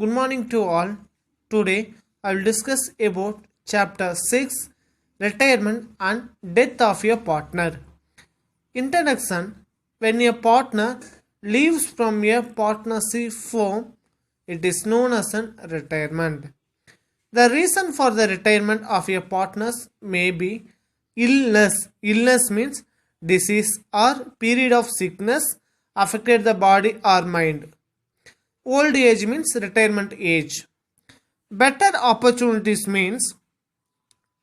Good morning to all. Today I will discuss about chapter 6 Retirement and Death of your Partner. Introduction. When a partner leaves from a partnership firm, it is known as an retirement. The reason for the retirement of a partners may be illness. Illness means disease or period of sickness affected the body or mind. Old age means retirement age. Better opportunities means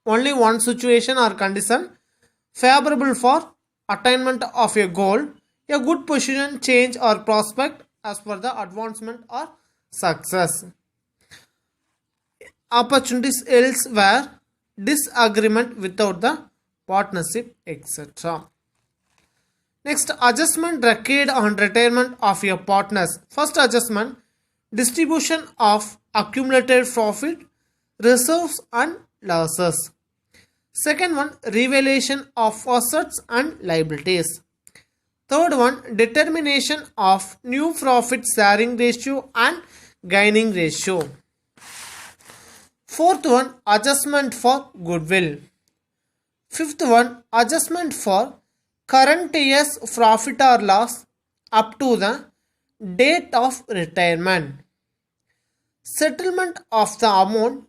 only one situation or condition favorable for attainment of a goal, a good position, change or prospect as per the advancement or success. Opportunities elsewhere, disagreement without the partnership, etc. Next, adjustment required on retirement of your partners. First adjustment, distribution of accumulated profit, reserves and losses. Second one, revaluation of assets and liabilities. Third one, determination of new profit sharing ratio and gaining ratio. Fourth one, adjustment for goodwill. Fifth one, adjustment for current year's profit or loss up to the date of retirement. Settlement of the amount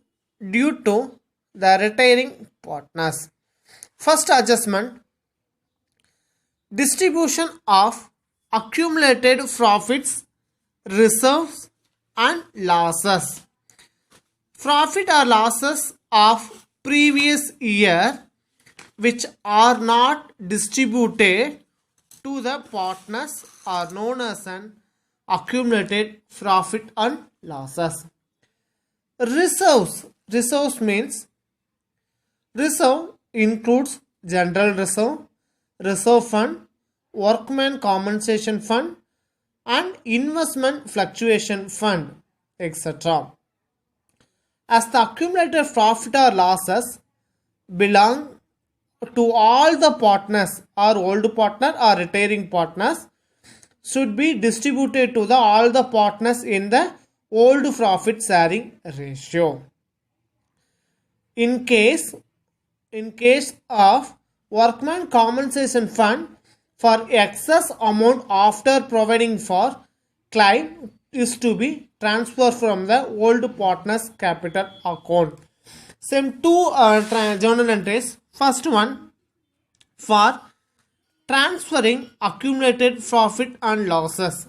due to the retiring partners. First adjustment, distribution of accumulated profits, reserves and losses. Profit or losses of previous year which are not distributed to the partners are known as an accumulated profit and losses. Reserves means reserve includes general reserve, reserve fund, workman compensation fund and investment fluctuation fund, etc. As the accumulated profit or losses belong to all the partners or old partner or retiring partners, should be distributed to the all the partners in the old profit sharing ratio. In case of workman compensation fund, for excess amount after providing for claim is to be transferred from the old partner's capital account. Same two journal entries. First one, for transferring accumulated profit and losses.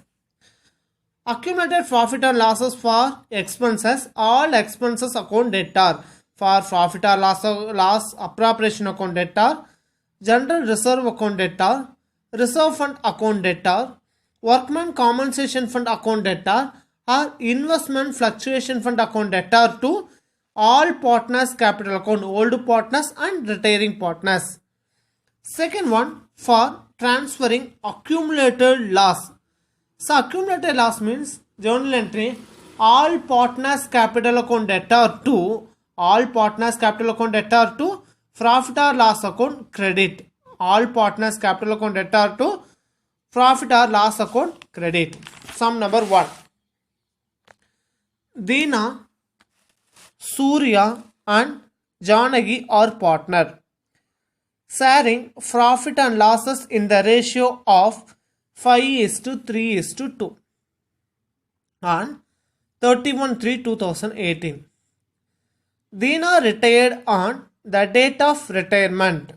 Accumulated profit and losses for expenses, all expenses account debtor. For profit or loss appropriation account debtor, general reserve account debtor, reserve fund account debtor, workman compensation fund account debtor or investment fluctuation fund account debtor to all partners capital account, old partners and retiring partners. Second one, for transferring accumulated loss. So accumulated loss means journal entry, all partners capital account debtor to all partners capital account debtor to profit or loss account credit. All partners capital account debtor to profit or loss account credit. Sum number 1. Deena, Surya and Janagi are partner, sharing profit and losses in the ratio of 5:3:2 on 31/3/2018. Deena retired on the date of retirement.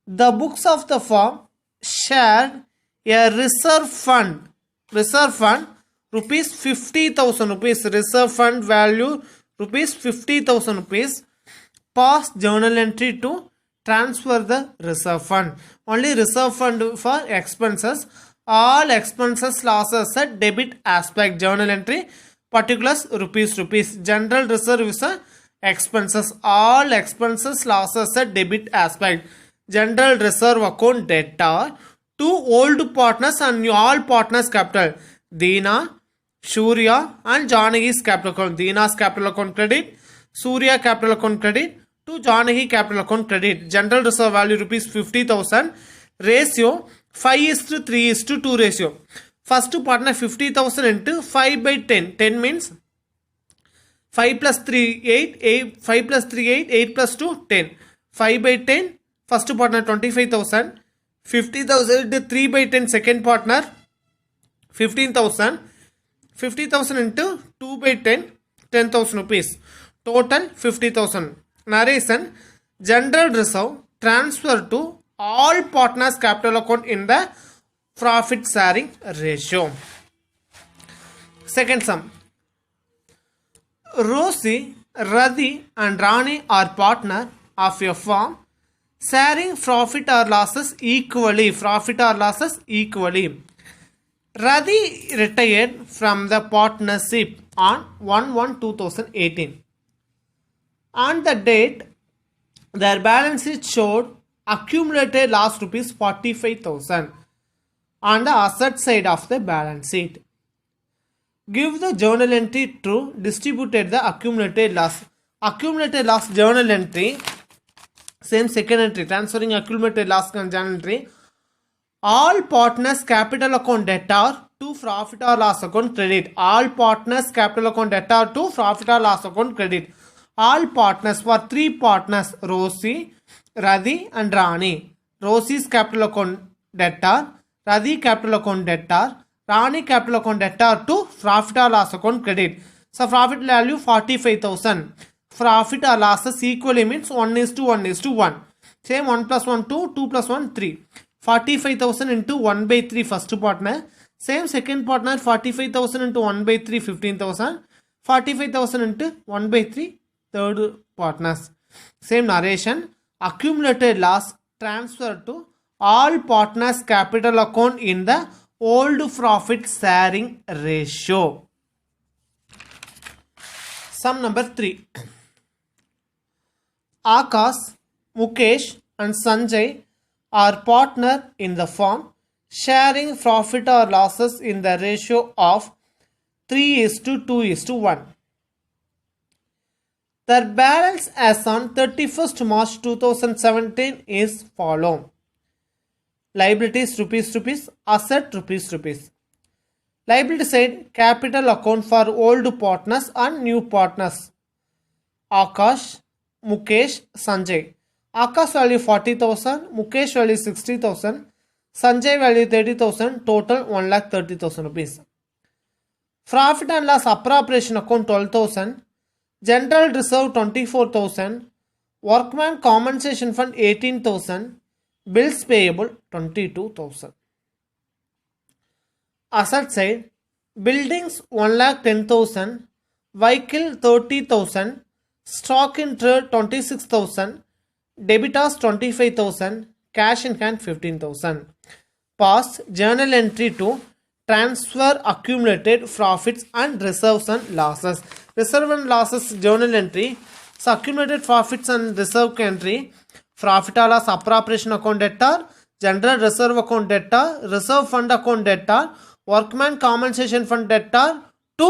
The books of the firm shared a reserve fund rupees 50,000 rupees, reserve fund value rupees 50,000 rupees, past journal entry to transfer the reserve fund. Only reserve fund for expenses, all expenses losses at debit aspect, journal entry particulars rupees, general reserve is a expenses, all expenses losses at debit aspect, general reserve account debtor to old partners and all partners capital, Deena, Surya and Janagi's capital account. Deena's capital account credit, Surya capital account credit to Janagi capital account credit. General reserve value rupees 50,000. Ratio 5:3:2 ratio. First partner 50,000 into 5/10. 10 means 5 plus 3 8, 8 5 plus 3 8, 8 plus 2 10, 5 by 10 first partner 25,000, 50,000 into 3 by 10 second partner 15,000, 50,000 into 2 by 10 10,000 rupees, total 50,000. Narration: general reserve transfer to all partners capital account in the profit sharing ratio. Second sum: Rosie, Radhi and Rani are partner of a firm sharing profit or losses equally. Profit or losses equally. Radhi retired from the partnership on 1/1/2018. On the date, their balance sheet showed accumulated loss rupees 45,000 on the asset side of the balance sheet. Give the journal entry true, distributed the accumulated loss. Accumulated loss journal entry, same second entry, transferring accumulated loss journal entry. All partners capital account debtor to profit or loss account credit. All partners capital account debtor to profit or loss account credit. All partners for three partners, Rosie, Radhi and Rani. Rosie's capital account debtor, Radhi capital account debtor, Rani capital account debtor to profit or loss account credit. So profit value 45,000. Profit or losses equally means 1:1:1. Same 1 plus 1 2, 2 plus 1 3. 45,000 into 1 by 3 first partner. Same second partner 45,000 into 1 by 3 15,000. 45,000 into 1 by 3 third partners. Same narration. Accumulated loss transferred to all partners capital account in the old profit sharing ratio. Sum number 3. Akash, Mukesh and Sanjay are partner in the firm sharing profit or losses in the ratio of 3:2:1. Their balance as on 31st March 2017 is follow. Liabilities rupees, asset rupees. Liability side, capital account for old partners and new partners. Akash, Mukesh, Sanjay. Akash value 40,000, Mukesh value 60,000, Sanjay value 30,000, total 1,30,000 rupees. Profit and loss appropriation account 12,000, general reserve 24,000, workman compensation fund 18,000, bills payable 22,000. Asset side, buildings 1,10,000, vehicle 30,000, stock in trade 26,000, debitors 25,000, cash in hand 15,000. Past journal entry to transfer accumulated profits and reserves and losses. Reserve and losses journal entry. So accumulated profits and reserve entry. Profit or loss appropriation account debtor, general reserve account debtor, reserve fund account debtor, workman compensation fund debtor to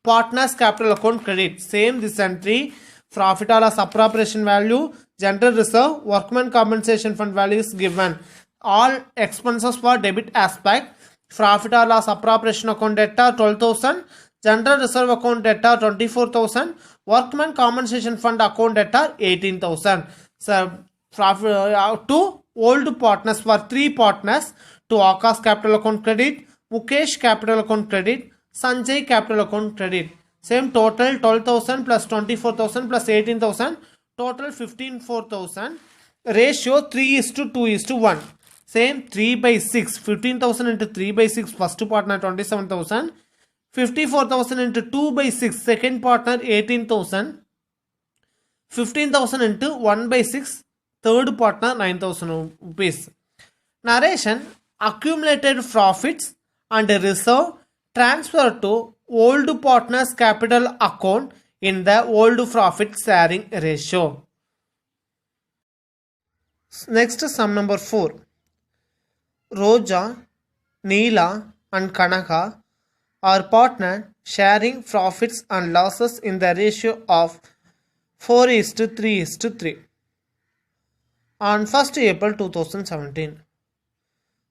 partners capital account credit. Same this entry. Profit or loss appropriation value, general reserve, workman compensation fund value is given. All expenses for debit aspect. Profit or loss appropriation account debtor 12,000, general reserve account debtor 24,000, workman compensation fund account debtor 18,000. So to old partners for three partners, to Akash capital account credit, Mukesh capital account credit, Sanjay capital account credit. Same total 12,000 plus 24,000 plus 18,000, total 15,400. Ratio 3:2:1. Same 3 by 6. 15,000 into 3 by 6 first partner 27,000. 54,000 into 2 by 6 second partner 18,000. 15,000 into 1 by 6 third partner 9,000 rupees. Narration: accumulated profits and reserve transfer to old partners capital account in the old profit sharing ratio. Next sum number 4. Roja, Neela and Kanaka are partner sharing profits and losses in the ratio of 4:3:3. On 1st April 2017,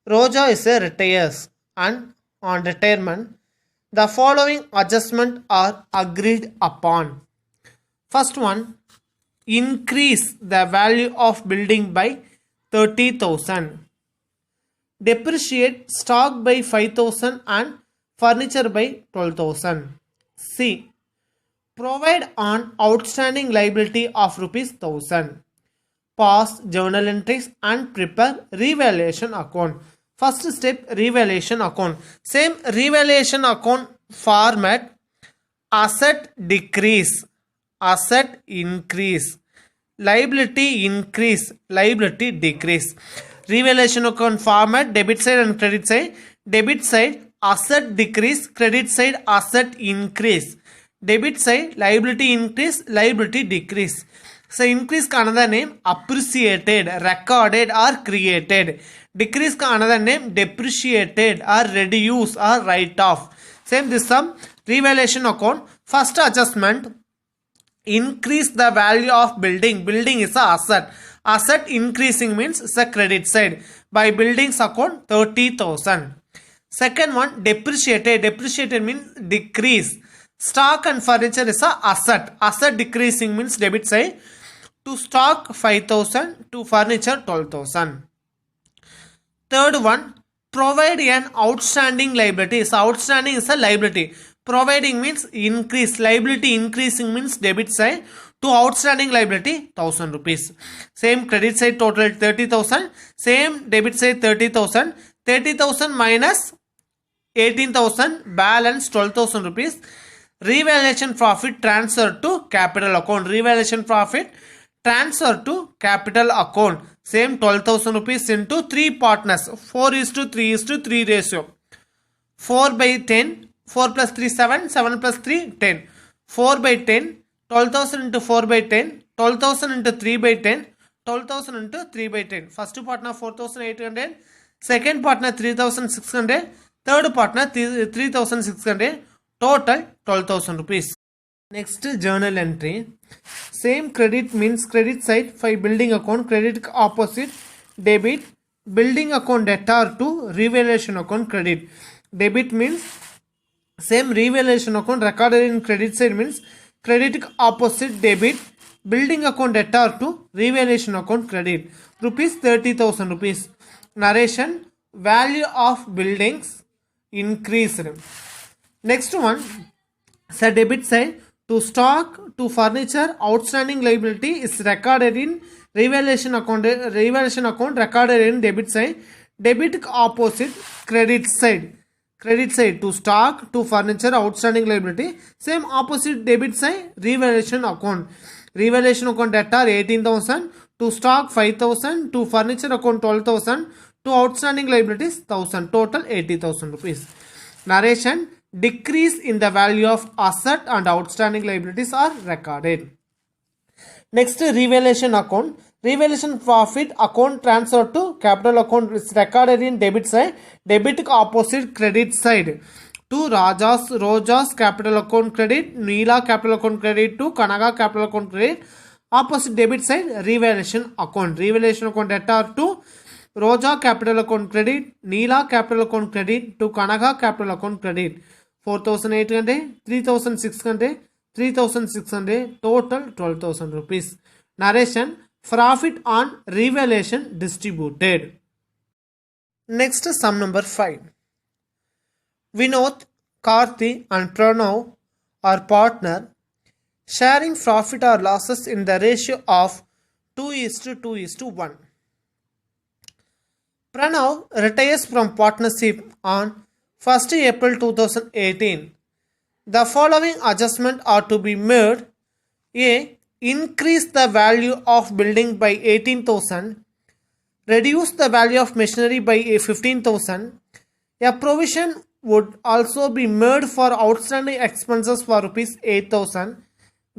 Roja is a retires and on retirement, the following adjustments are agreed upon. First one, increase the value of building by 30,000. Depreciate stock by 5,000 and furniture by 12,000. C. Provide on outstanding liability of rupees 1,000. Pause journal entries and prepare revaluation account. First step, revaluation account. Same revaluation account format: asset decrease, asset increase, liability increase, liability decrease. Revaluation account format: debit side and credit side. Debit side, asset decrease, credit side, asset increase. Debit side, liability increase, liability decrease. So increase ka another name appreciated, recorded or created. Decrease ka another name depreciated or reduced or write off. Same this sum. Revaluation account. First adjustment, increase the value of building. Building is a asset. Asset increasing means it's a credit side. By buildings account 30,000. Second one, depreciated. Depreciated means decrease. Stock and furniture is a asset. Asset decreasing means debit side. To stock 5,000, to furniture 12,000. Third one, provide an outstanding liability. So outstanding is a liability. Providing means increase. Liability increasing means debit side. To outstanding liability 1,000 rupees. Same credit side total 30,000. Same debit side 30,000. 30,000 minus 18,000, balance 12,000 rupees. Revaluation profit transfer to capital account. Revaluation profit transfer to capital account. Same 12,000 rupees into 3 partners. 4:3:3 ratio. 4 by 10. 4 plus 3 7. 7 plus 3 10. 4 by 10. 12,000 into 4 by 10. 12,000 into 3 by 10. 12,000 into 3 by 10. First partner 4,800. Second partner 3,600. Third partner 3,600. Total 12,000 rupees. Next journal entry. Same credit means credit side 5 building account, credit opposite debit, building account debtor to revaluation account credit. Debit means same revaluation account recorded in credit side means credit opposite debit, building account debtor to revaluation account credit. Rupees 30,000 rupees. Narration: value of buildings increased. Next one, so debit side, to stock, to furniture, outstanding liability is recorded in revaluation account. Revaluation account recorded in debit side. Debit opposite credit side. Credit side, to stock, to furniture, outstanding liability. Same opposite debit side, revaluation account. Revaluation account debtor 18,000. To stock 5,000. To furniture account 12,000. To outstanding liabilities 1,000. Total 80,000 rupees. Narration: decrease in the value of asset and outstanding liabilities are recorded. Next, revaluation account. Revaluation profit account transfer to capital account is recorded in debit side. Debit opposite credit side. To Roja's capital account credit, Neela capital account credit to Kanaga capital account credit. Opposite debit side, revaluation account. Revaluation account debtor to Roja capital account credit, Neela capital account credit to Kanaga capital account credit. 4,800, 3,600, 3,600, total 12,000 rupees. Narration: profit on revaluation distributed. Next, sum number 5. Vinod, Karthi and Pranav are partner, sharing profit or losses in the ratio of 2:2:1. Pranav retires from partnership on 1st April 2018. The following adjustments are to be made. A. Increase the value of building by 18,000. Reduce the value of machinery by 15,000. A provision would also be made for outstanding expenses for rupees 8,000.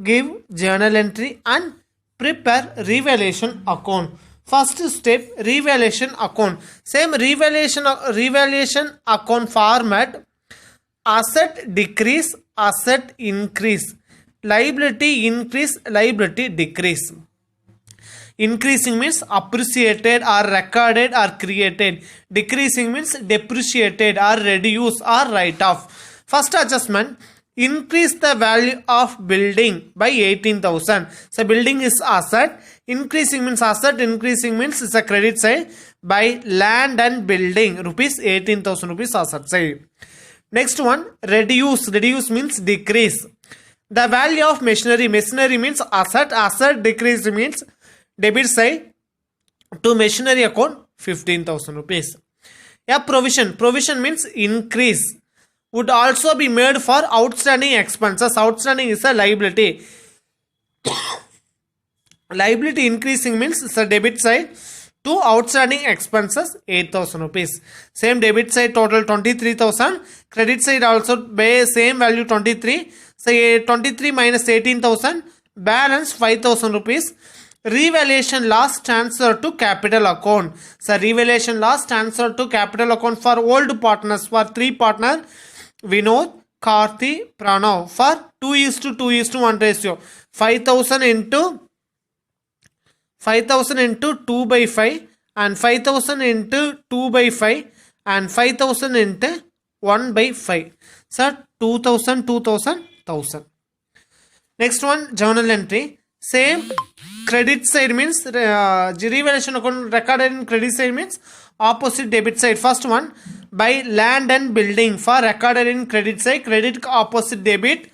Give journal entry and prepare revaluation account. First step, revaluation account. Same revaluation account format: asset decrease, asset increase, liability increase, liability decrease. Increasing means appreciated or recorded or created. Decreasing means depreciated or reduced or write off. First adjustment, increase the value of building by 18,000. So building is asset. Increasing means asset. Increasing means it's a credit side. By land and building, rupees 18,000 rupees asset side. Next one, reduce. Reduce means decrease. The value of machinery. Machinery means asset. Asset. Decrease means debit side. To machinery account 15,000 rupees. Yeah, provision. Provision means increase. Would also be made for outstanding expenses. Outstanding is a liability. Liability increasing means it's a debit side. To outstanding expenses 8,000 rupees. Same debit side total 23,000. Credit side also by same value 23. Say 23 minus 18,000. Balance 5,000 rupees. Revaluation loss transfer to capital account. So revaluation loss transfer to capital account for old partners. For 3 partners, Vinod, Karthi, Pranav. For 2:1 ratio. 5,000 into 2 by 5 and 5,000 into 2 by 5 and 5,000 into 1 by 5. So 2,000, 1,000. Next one, journal entry. Same credit side means revaluation account recorded in credit side means opposite debit side. First one, by land and building. For recorded in credit side, credit opposite debit.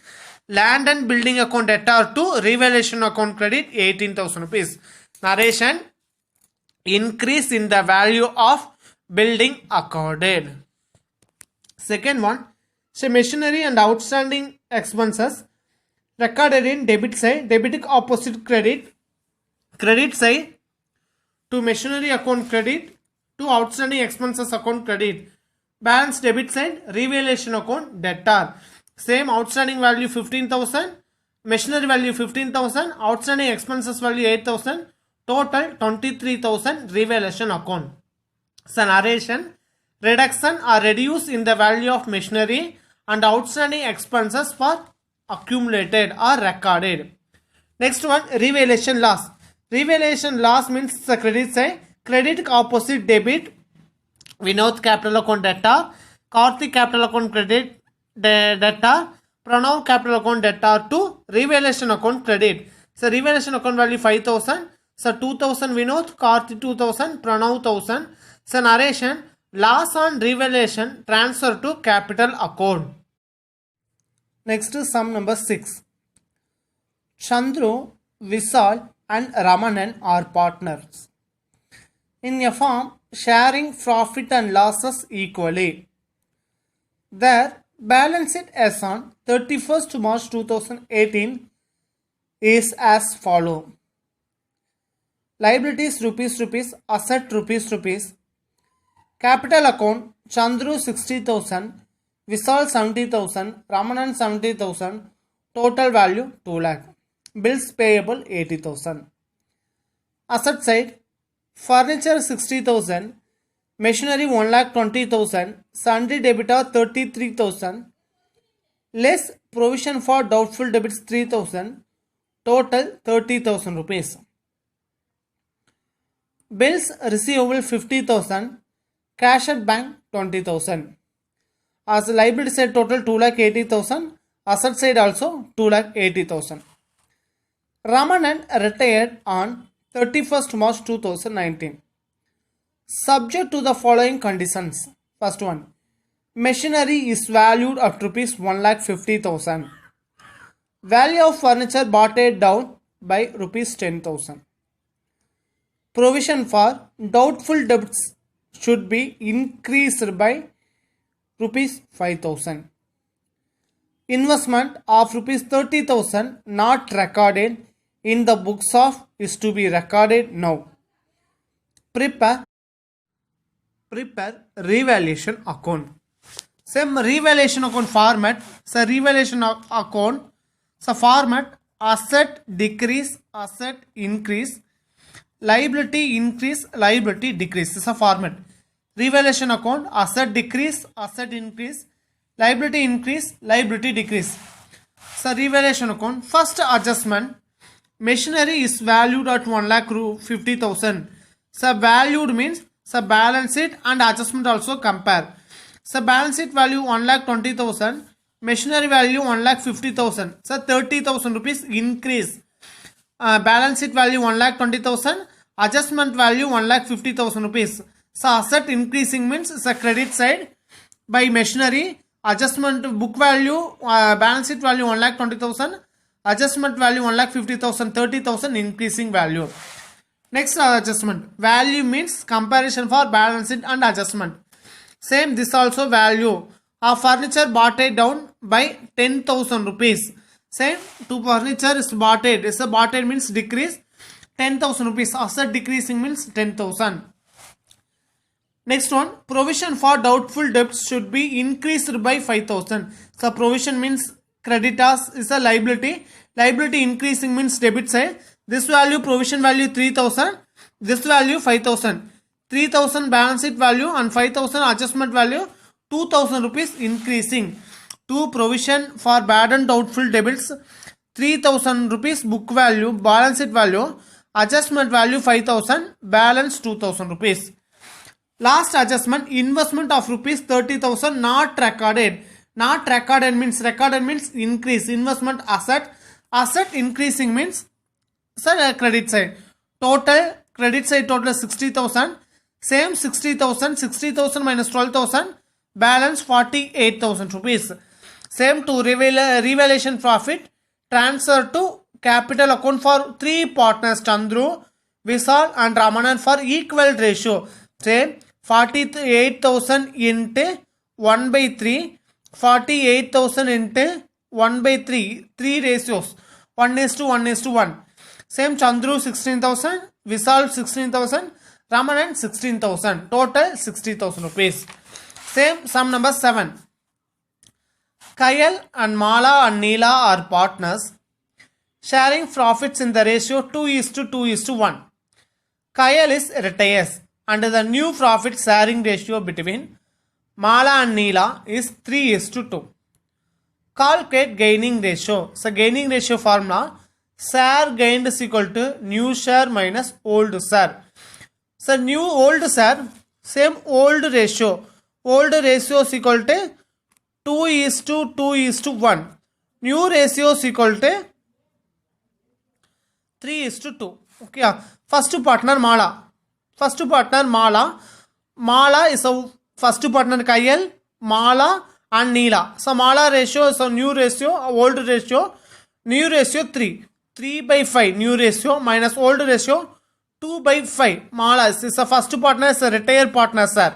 Land and building account debtor to revaluation account credit 18,000 rupees. Narration, increase in the value of building accorded. Second one, say machinery and outstanding expenses recorded in debit side, debit opposite credit, credit side to machinery account credit to outstanding expenses account credit. Balance debit side, revaluation account debtor. Same outstanding value 15,000, machinery value 15,000, outstanding expenses value 8,000. Total 23,000 revaluation account. So narration, reduction or reduce in the value of machinery and outstanding expenses for accumulated or recorded. Next one, revaluation loss. Revaluation loss means the credit side. Credit opposite debit. Vinod capital account debtor. Karthik capital account credit debtor. Pranav capital account debtor to revaluation account credit. So revaluation account value 5,000. So 2,000 Vinod, Karthi 2,000, Pranav 1,000. So narration, loss on revaluation transfer to capital account. Next is sum number 6. Chandru, Vishal and Ramanan are partners in a firm sharing profit and losses equally. Their balance sheet as on 31st March 2018 is as follows. Liabilities rupees, asset rupees. Capital account Chandru 60,000, Vishal 70,000, Ramanan 70,000, total value 2 lakh. Bills payable 80,000. Asset side, furniture 60,000, machinery 1,20,000, sundry debtor 33,000, less provision for doubtful debits 3,000, total 30,000 rupees. Bills receivable 50,000, cash at bank 20,000. As liability side total 2,80,000, asset side also 2,80,000. Ramanan retired on 31st March 2019. Subject to the following conditions. First one, machinery is valued at rupees 1,50,000. Value of furniture bought down by rupees 10,000. Provision for doubtful debts should be increased by rupees 5,000. Investment of rupees 30,000 not recorded in the books of is to be recorded now. Prepare revaluation account. Same revaluation account format. So revaluation account. So format, asset decrease, asset increase, liability increase, liability decrease. This is a format. Revaluation account, asset decrease, asset increase, liability increase, liability decrease. So revaluation account, first adjustment, machinery is valued at 1,50,000. So valued means so balance sheet and adjustment also compare. So balance sheet value 1,20,000, Machinery value 1,50,000. So 30,000 rupees increase. Balance sheet value 1,20,000. Adjustment value 1,50,000 rupees. So asset increasing means it's a credit side by machinery. Adjustment book value, balance sheet value 1,20,000. Adjustment value 1,50,000, 30,000 increasing value. Next adjustment value means comparison for balance sheet and adjustment. Same this also value. A furniture bought it down by 10,000 rupees. Same to furniture is bought it. It's a bought it means decrease 10,000 rupees. Asset decreasing means 10,000. Next one, provision for doubtful debts should be increased by 5,000. So provision means creditors is a liability. Liability increasing means debit side. This value provision value 3,000. This value 5,000. 3,000 balance sheet value and 5,000 adjustment value. 2,000 rupees increasing. To provision for bad and doubtful debits 3,000 rupees book value, balance sheet value, adjustment value 5,000, balance 2,000 rupees. Last adjustment, investment of rupees 30,000 not recorded. Not recorded means increase. Investment asset increasing means credit side. Total credit side total 60,000. Same 60,000 minus 12,000, balance 48,000 rupees. Same to revaluation profit transfer to capital account for three partners Chandru, Vishal and Ramanan for equal ratio. Say 48,000 into 1 by 3, 48,000 into 1 by 3, 3 ratios, 1:1:1. Same Chandru 16,000, Vishal 16,000, Ramanan 16,000, total 60,000 rupees. Same sum number 7. Kayal and Mala and Neela are partners sharing profits in the ratio 2:2:1. Kayal is retires and the new profit sharing ratio between Mala and Neela is 3:2. Calculate gaining ratio. So gaining ratio formula, share gained is equal to new share minus old share. So new old share, same old ratio. Old ratio is equal to 2:2:1. New ratio is equal to 3:2. Okay. First partner Mala. Mala is a first partner Kayal, Mala and Neela. So Mala ratio is a new ratio, old ratio. New ratio 3. 3 by 5 new ratio minus old ratio 2 by 5. Mala is a first partner, is a retired partner, sir.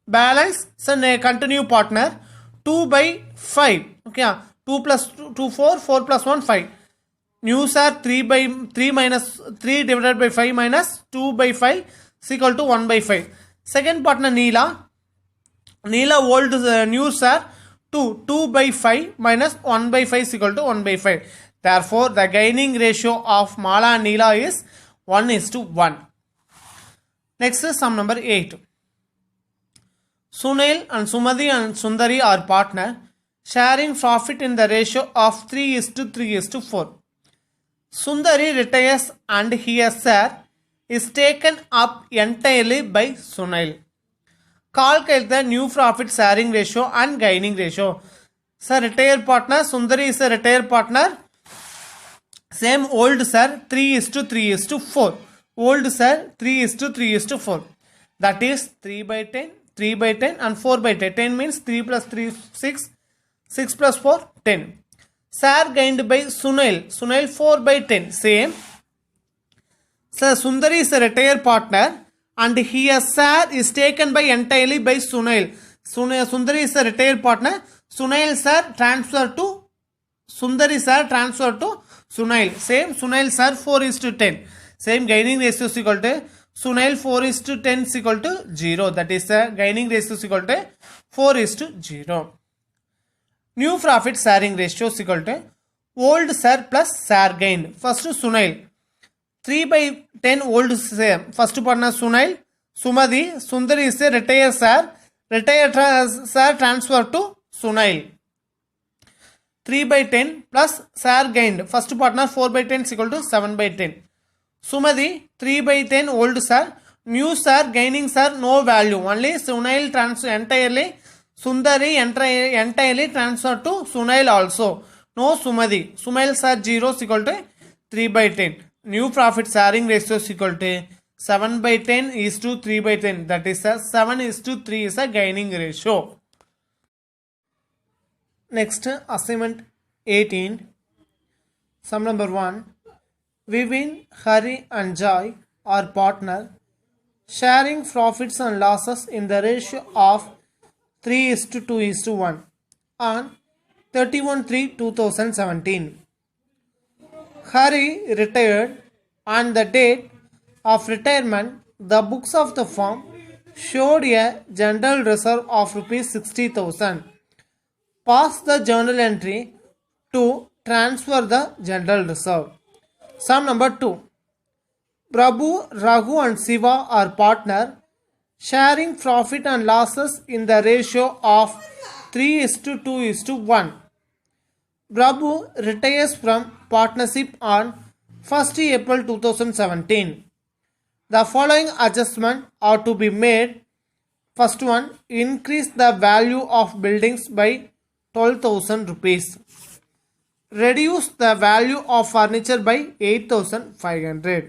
Balance is a continue partner 2 by 5. Okay. 2 plus 2 4, 4 plus 1 5. New sir 3 by 3 minus 3 divided by 5 minus 2 by 5 is equal to 1 by 5. Second partner Neela. Neela old new sir 2 by 5 minus 1 by 5 is equal to 1 by 5. Therefore, the gaining ratio of Mala and Neela is 1:1. Next is sum number 8. Sunil and Sumati and Sundari are partner sharing profit in the ratio of 3:3:4. Sundari retires and his share is taken up entirely by Sunil. Calculate the new profit sharing ratio and gaining ratio. So retired partner, Sundari is a retired partner. Same old sir 3:3:4. Old sir 3:3:4. That is 3 by 10, 3 by 10 and 4 by 10. 10 means 3 plus 3 6. 6 plus 4 10. Share gained by Sunil. Sunil 4 by 10. Same. So Sundari is a retired partner and his share is taken by entirely by Sunil. Sundari is a retired partner. Sunil sir transfer to Sundari sir transfer to Sunil. Same Sunil sir 4:10. Same gaining ratio is equal to Sunil 4:10 is equal to 0. That is the gaining ratio is equal to 4:0. New profit sharing ratio is equal to old share plus share gained. First Sunil 3 by 10 old share. First partner Sunil, Sumati, Sundari is a retired share. Retired share transfer to Sunil. 3 by 10 plus share gained. First partner 4 by 10 is equal to 7 by 10. Sumati 3 by 10 old share. New share gaining share no value. Only Sunil transfer entirely. Sundari entirely transferred to Sunail also. No Sumadi. Sumail sir 0 is equal to 3 by 10. New profit sharing ratio is equal to 7 by 10 is to 3 by 10. That is a 7 is to 3 is a gaining ratio. Next, assignment 18. Sum number 1. Vivin, Hari and Joy are partner sharing profits and losses in the ratio of 3:2:1 on 31/3/2017. Hari retired. On the date of retirement, the books of the firm showed a general reserve of rupees 60,000. Pass the journal entry to transfer the general reserve. Sum number 2. Prabhu, Raghu and Siva are partner sharing profit and losses in the ratio of 3:2:1. Prabhu retires from partnership on 1st April 2017. The following adjustments are to be made. First one, increase the value of buildings by 12,000 rupees. Reduce the value of furniture by 8,500.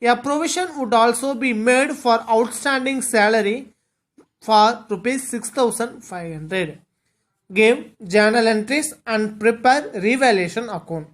A provision would also be made for outstanding salary for rupees 6,500. Give journal entries and prepare revaluation account.